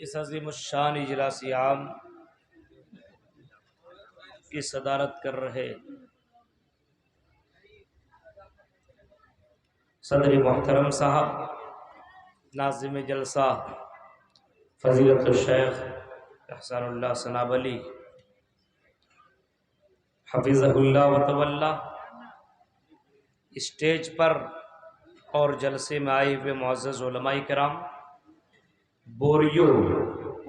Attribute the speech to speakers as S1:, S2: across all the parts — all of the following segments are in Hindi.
S1: इस अज़ीम शान इजलास आम की सदारत कर रहे सदर मोहतरम साहब नाज़िम जलसा फ़ज़ीलत शेख एहसानुल्लाह सनाब अली हफ़िज़हुल्लाह व तवल्ला, स्टेज पर और जलसे में आए हुए मुअज़्ज़ज़ उलमाए किराम, बोरियो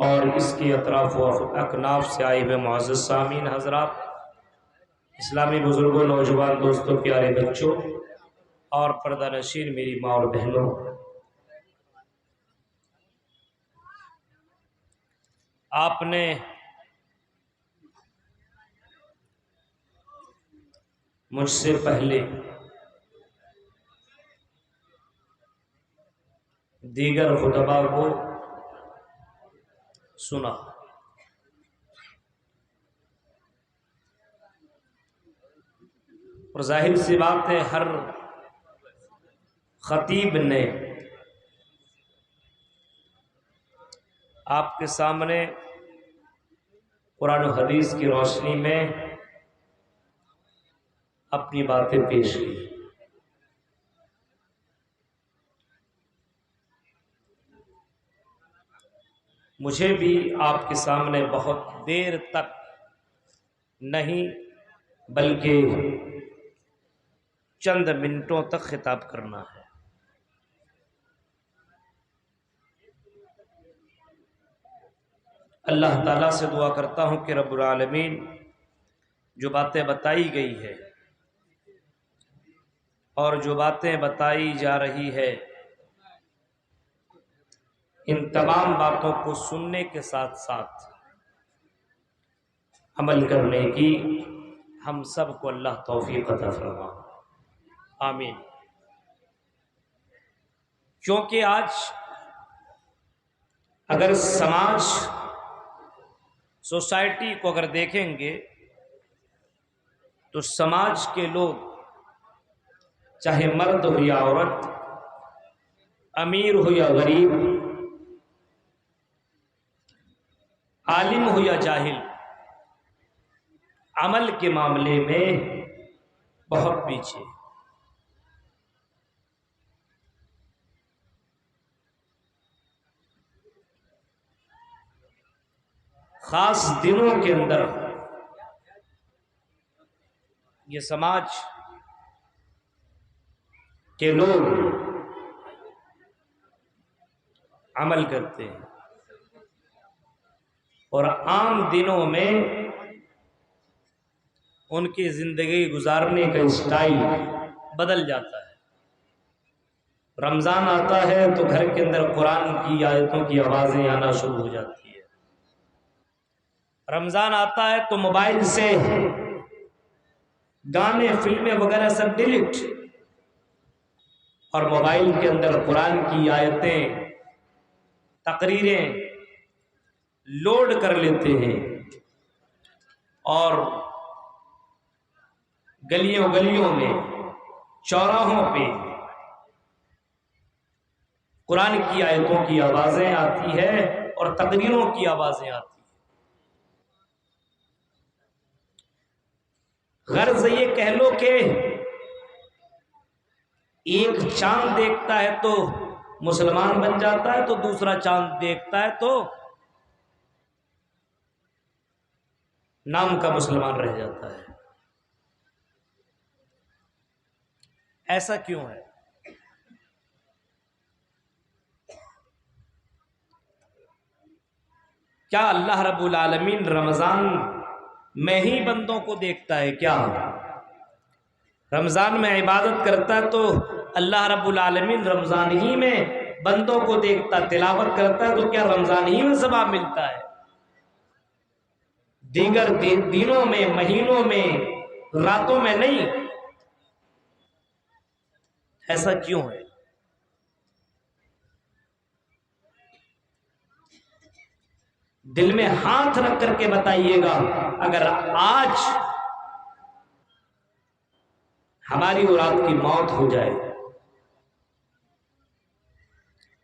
S1: और इसके अतराफ़ व अकनाफ से आए हुए मुअज़्ज़ज़ सामीन हज़रात, इस्लामी बुज़ुर्गों, नौजवान दोस्तों, प्यारे बच्चों और पर्दा नशीन मेरी माँ और बहनों, आपने मुझसे पहले दीगर खुतबा को सुना। और जाहिर सी बात है, हर खतीब ने आपके सामने कुरान और हदीस की रोशनी में अपनी बातें पेश की। मुझे भी आपके सामने बहुत देर तक नहीं बल्कि चंद मिनटों तक खिताब करना है। अल्लाह ताला से दुआ करता हूँ कि रब्बुल आलमीन जो बातें बताई गई है और जो बातें बताई जा रही है, इन तमाम बातों को सुनने के साथ साथ अमल करने की हम सब को अल्लाह तौफीक अता फरमा। आमीन। क्योंकि आज अगर समाज, सोसाइटी को अगर देखेंगे तो समाज के लोग, चाहे मर्द हो या औरत, अमीर हो या गरीब, आलिम हो या जाहिल, अमल के मामले में बहुत पीछे। खास दिनों के अंदर ये समाज के लोग अमल करते हैं और आम दिनों में उनकी जिंदगी गुजारने का स्टाइल बदल जाता है। रमजान आता है तो घर के अंदर कुरान की आयतों की आवाजें आना शुरू हो जाती है। रमजान आता है तो मोबाइल से गाने फिल्में वगैरह सब डिलीट और मोबाइल के अंदर कुरान की आयतें तकरीरें लोड कर लेते हैं और गलियों गलियों में चौराहों पे कुरान की आयतों की आवाजें आती है और तकरीरों की आवाजें आती है। गर्ज ये कह लो कि एक चांद देखता है तो मुसलमान बन जाता है, तो दूसरा चांद देखता है तो नाम का मुसलमान रह जाता है। ऐसा क्यों है? क्या अल्लाह रब्बुल आलमीन रमजान में ही बंदों को देखता है क्या? रमजान में इबादत करता है तो अल्लाह रब्बुल आलमीन रमजान ही में बंदों को देखता, तिलावत करता है तो क्या रमजान ही में सवाब मिलता है? दीगर दिनों में, महीनों में, रातों में नहीं? ऐसा क्यों है? दिल में हाथ रख करके बताइएगा, अगर आज हमारी और आपकी मौत हो जाए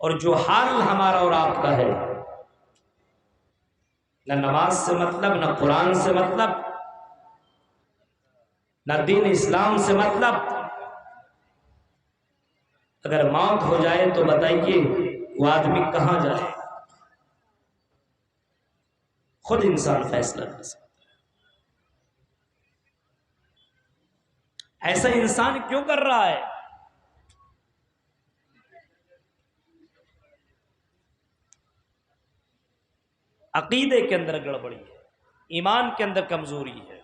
S1: और जो हाल हमारा और आपका है, न नमाज से मतलब, न कुरान से मतलब, न दीन इस्लाम से मतलब, अगर मौत हो जाए तो बताइए वो आदमी कहां जाए? खुद इंसान फैसला कर सकता है। ऐसा इंसान क्यों कर रहा है? अकीदे के अंदर गड़बड़ी है, ईमान के अंदर कमजोरी है,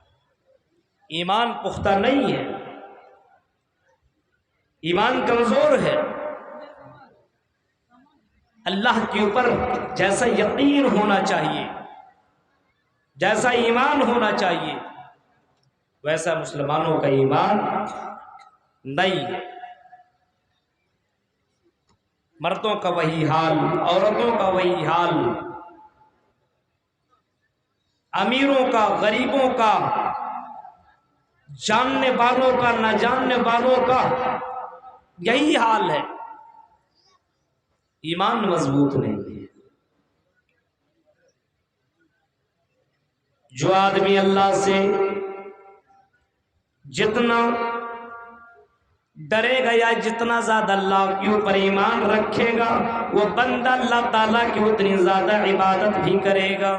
S1: ईमान पुख्ता नहीं है, ईमान कमजोर है। अल्लाह के ऊपर जैसा यकीन होना चाहिए, जैसा ईमान होना चाहिए, वैसा मुसलमानों का ईमान नहीं है। मर्दों का वही हाल, औरतों का वही हाल, अमीरों का, गरीबों का, जानने वालों का, न जानने वालों का यही हाल है। ईमान मजबूत नहीं है। जो आदमी अल्लाह से जितना डरेगा या जितना ज्यादा अल्लाह के ऊपर ईमान रखेगा, वो बंदा अल्लाह ताला की उतनी ज्यादा इबादत भी करेगा।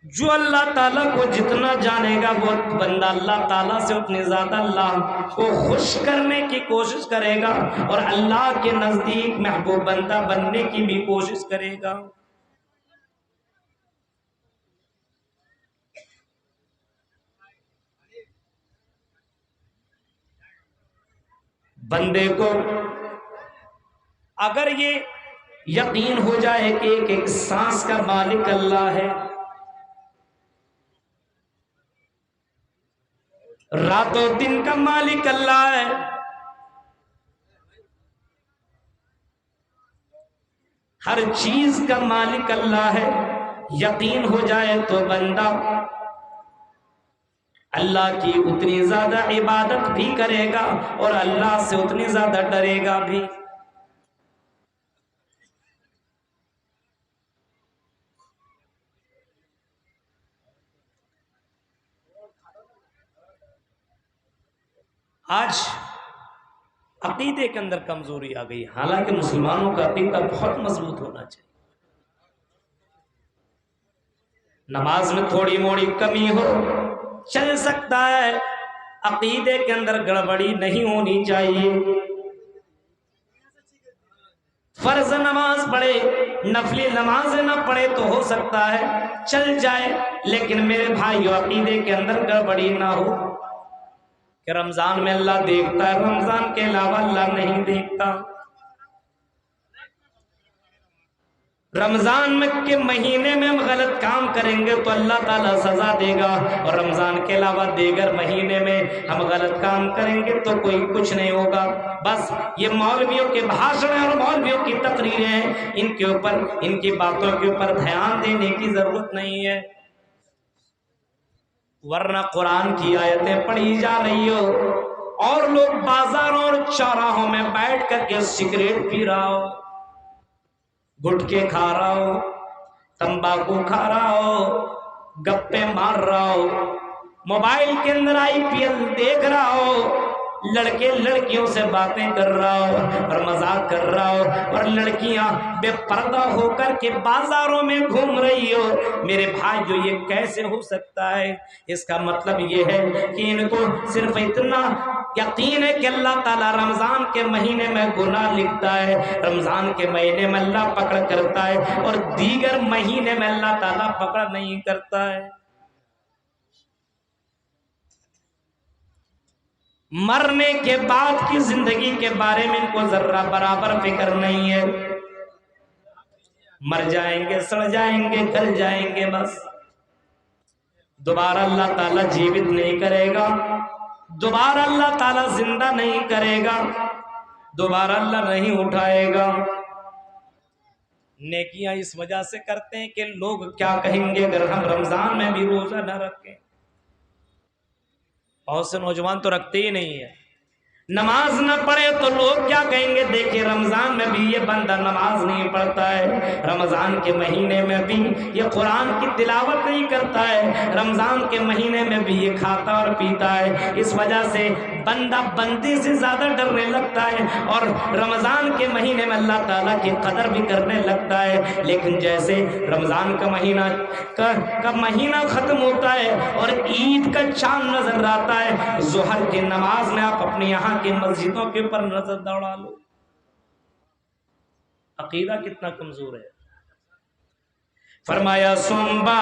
S1: जो अल्लाह ताला को जितना जानेगा, वो बंदा अल्लाह ताला से उतनी ज्यादा अल्लाह को खुश करने की कोशिश करेगा और अल्लाह के नजदीक महबूब बंदा बनने की भी कोशिश करेगा। बंदे को अगर ये यकीन हो जाए कि एक एक सांस का मालिक अल्लाह है, रातों दिन का मालिक अल्लाह है, हर चीज का मालिक अल्लाह है, यकीन हो जाए तो बंदा अल्लाह की उतनी ज्यादा इबादत भी करेगा और अल्लाह से उतनी ज्यादा डरेगा भी। आज अकीदे के अंदर कमजोरी आ गई। हालांकि मुसलमानों का अकीदा बहुत मजबूत होना चाहिए। नमाज में थोड़ी मोड़ी कमी हो चल सकता है, अकीदे के अंदर गड़बड़ी नहीं होनी चाहिए। फर्ज नमाज पढ़े, नफली नमाज न पढ़े तो हो सकता है चल जाए, लेकिन मेरे भाइयों अकीदे के अंदर गड़बड़ी ना हो कि रमजान में अल्लाह देखता है, रमजान के अलावा अल्लाह नहीं देखता। रमजान में के महीने में हम गलत काम करेंगे तो अल्लाह ताला सजा देगा, और रमजान के अलावा दीगर महीने में हम गलत काम करेंगे तो कोई कुछ नहीं होगा। बस ये मौलवियों के भाषण और मौलवियों की तकरीरें हैं, इनके ऊपर, इनकी बातों के ऊपर ध्यान देने की जरूरत नहीं है। वरना कुरान की आयतें पढ़ी जा रही हो और लोग बाजारों और चौराहों में बैठ करके सिगरेट पी रहा हो, गुटखे खा रहा हो, तंबाकू खा रहा हो, गप्पे मार रहा हो, मोबाइल के अंदर IPL देख रहा हो, लड़के लड़कियों से बातें कर रहा हो और मजाक कर रहा हो, और लड़कियां बेपर्दा होकर के बाजारों में घूम रही हो, मेरे भाई जो ये कैसे हो सकता है? इसका मतलब ये है कि इनको सिर्फ इतना यकीन है कि अल्लाह ताला रमजान के महीने में गुनाह लिखता है, रमजान के महीने में अल्लाह पकड़ करता है, और दीगर महीने में अल्लाह ताला पकड़ नहीं करता है। मरने के बाद की जिंदगी के बारे में इनको जर्रा बराबर फिक्र नहीं है। मर जाएंगे, सड़ जाएंगे, गल जाएंगे, बस दोबारा अल्लाह ताला जीवित नहीं करेगा, दोबारा अल्लाह ताला जिंदा नहीं करेगा, दोबारा अल्लाह नहीं उठाएगा। नेकियां इस वजह से करते हैं कि लोग क्या कहेंगे अगर हम रमजान में भी रोजा न रखें। बहुत से नौजवान तो रखते ही नहीं है, नमाज न पढ़े तो लोग क्या कहेंगे, देखिए रमजान में भी ये बंदा नमाज नहीं पढ़ता है, रमजान के महीने में भी ये कुरान की तिलावत नहीं करता है, रमजान के महीने में भी ये खाता और पीता है। इस वजह से बंदा बंदी से ज्यादा डरने लगता है और रमजान के महीने में अल्लाह ताला की कदर भी करने लगता है। लेकिन जैसे रमजान का महीना खत्म होता है और ईद का चांद नजर आता है, जोहर की नमाज में आप अपने यहाँ की मस्जिदों के ऊपर नजर दौड़ा लो, अकीदा कितना कमजोर है। फरमाया सुम्बा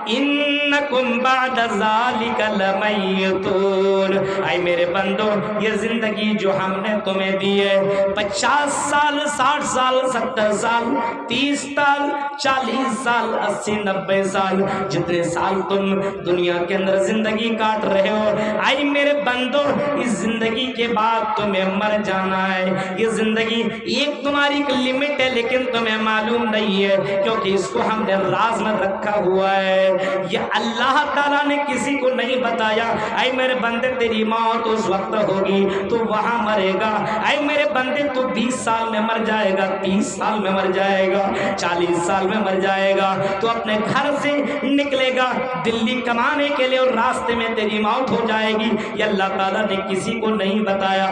S1: इन्नकुम बाद ज़ालिका लमय्यतून, आई मेरे बंदो ये जिंदगी जो हमने तुम्हें दी है, 50 साल, 60 साल, 70 साल, 30 साल, 40 साल, 80, 90 साल, जितने साल तुम दुनिया के अंदर जिंदगी काट रहे हो, आई मेरे बंदो इस जिंदगी के बाद तुम्हें मर जाना है। ये जिंदगी एक तुम्हारी लिमिट है, लेकिन तुम्हें मालूम नहीं है, क्योंकि इसको हमने राज में रखा हुआ है, ये अल्लाह ताला ने किसी को नहीं बताया। ऐ मेरे बंदे तेरी मौत उस वक्त होगी तो वहां मरेगा, ऐ मेरे बंदे तू 20 साल में मर जाएगा, 30 साल में मर जाएगा, 40 साल में मर जाएगा, तो अपने घर से निकलेगा दिल्ली कमाने के लिए और रास्ते में तेरी मौत हो जाएगी। ये अल्लाह ताला ने किसी को नहीं बताया।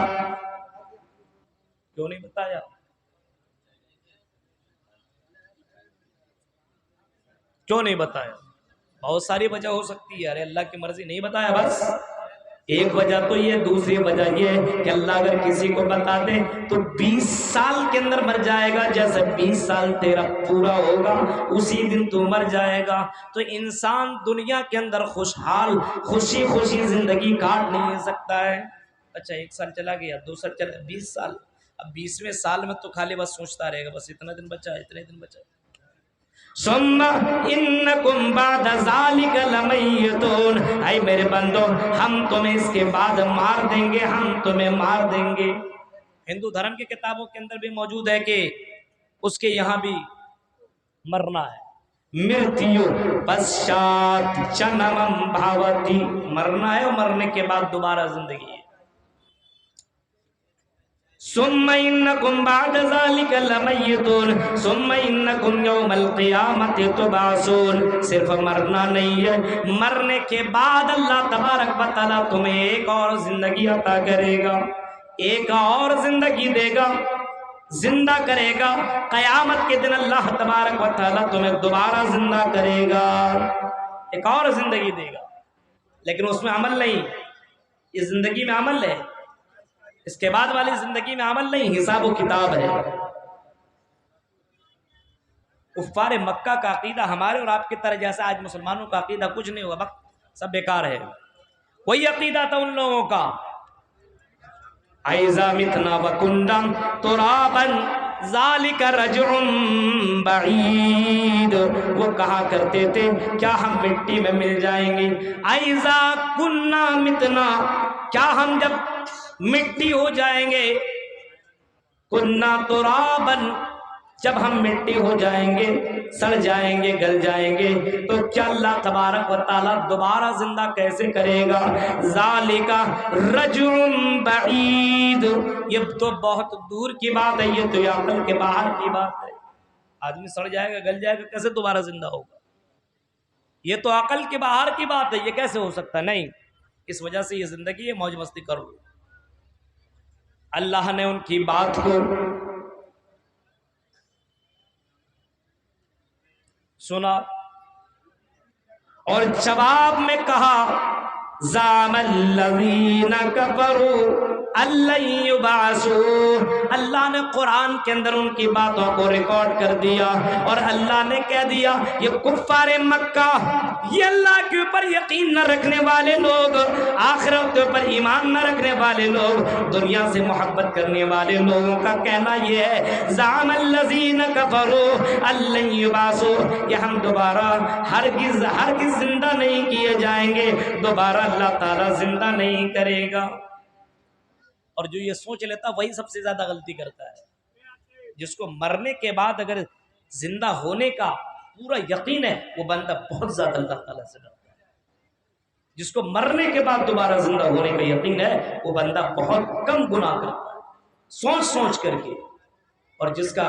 S1: क्यों नहीं बताया? क्यों नहीं बताया? बहुत सारी वजह हो सकती है, अरे अल्लाह की मर्जी नहीं बताया बस, एक वजह तो ये, दूसरी वजह ये है कि अल्लाह अगर किसी को बता दे तो 20 साल के अंदर मर जाएगा, जैसे 20 साल तेरा पूरा होगा उसी दिन तू मर जाएगा। तो इंसान दुनिया के अंदर खुशहाल खुशी खुशी जिंदगी काट नहीं सकता है। अच्छा 1 साल चला गया, 2 साल चला, 20 साल, अब 20वें साल में तो खाली बस सोचता रहेगा, बस इतना दिन बचा, इतने दिन बचा। सुम्मा इन्नकुम बाद ज़ालिका लमय्यतून, ऐ मेरे बंदो हम तुम्हें इसके बाद मार देंगे, हम तुम्हें मार देंगे। हिंदू धर्म की किताबों के अंदर भी मौजूद है कि उसके यहाँ भी मरना है। मृत्यु पश्चात जन्मम भवति, मरना है और मरने के बाद दोबारा जिंदगी है। सुम्मा इन्नकुम बाद ज़ालिका लमय्यतून सुम्मा इन्नकुम यौमल क़ियामति तुबअसून, सिर्फ मरना नहीं है, मरने के बाद अल्लाह तबारक व तआला तुम्हें एक और जिंदगी अता करेगा। एक और जिंदगी देगा, जिंदा करेगा। कयामत के दिन अल्लाह तबारक व तआला तुम्हें दोबारा जिंदा करेगा, एक और जिंदगी देगा, लेकिन उसमें अमल नहीं। इस जिंदगी में अमल है, इसके बाद वाली जिंदगी में अमल नहीं, हिसाब व किताब है। कुफ्फार मक्का का अकीदा हमारे और आपकी तरह जैसा आज मुसलमानों का अकीदा कुछ नहीं होगा, सब बेकार है। वही अकीदा था उन लोगों का। आइज़ा मितना व कुंडम तुराबन ज़ालिका रज्उम बईद, वो कहा करते थे क्या हम मिट्टी में मिल जाएंगे। आइज़ा कुन्ना मितना, क्या हम जब मिट्टी हो जाएंगे, कुन्ना तुराबन, जब हम मिट्टी हो जाएंगे, सड़ जाएंगे, गल जाएंगे, तो क्या अल्लाह तबारक व तआला दोबारा जिंदा कैसे करेगा। ज़ालिका रजुम बईद, ये तो बहुत दूर की बात है, ये तो अक़ल के बाहर की बात है। आदमी सड़ जाएगा, गल जाएगा, कैसे दोबारा जिंदा होगा, ये तो अक़ल के बाहर की बात है, ये कैसे हो सकता है। नहीं, इस वजह से ये जिंदगी है, मौज मस्ती कर लो। अल्लाह ने उनकी बात को सुना और जवाब में कहा ज़ामल्लज़ीना कफ़रू अल्लन युबासू। अल्लाह ने कुरान के अंदर उनकी बातों को रिकॉर्ड कर दिया और अल्लाह ने कह दिया ये कुफ्फारे मक्का, ये अल्लाह के ऊपर यकीन न रखने वाले लोग, आखिरत के ऊपर ईमान न रखने वाले लोग, दुनिया से मोहब्बत करने वाले लोगों का कहना ये है ज़ामल्लज़ीना कफ़रू अल्लन युबासू, ये हम दोबारा हरगिज़ हरगिज़ जिंदा नहीं किए जाएंगे, दोबारा अल्लाह ताला जिंदा नहीं करेगा। और जो ये सोच लेता वही सबसे ज्यादा गलती करता है। जिसको मरने के बाद अगर जिंदा होने का पूरा यकीन है, वो बंदा बहुत ज्यादा अल्लाह ताला से डरता है। जिसको मरने के बाद दोबारा जिंदा होने का यकीन है, वो बंदा बहुत कम गुनाह करता है सोच सोच करके। और जिसका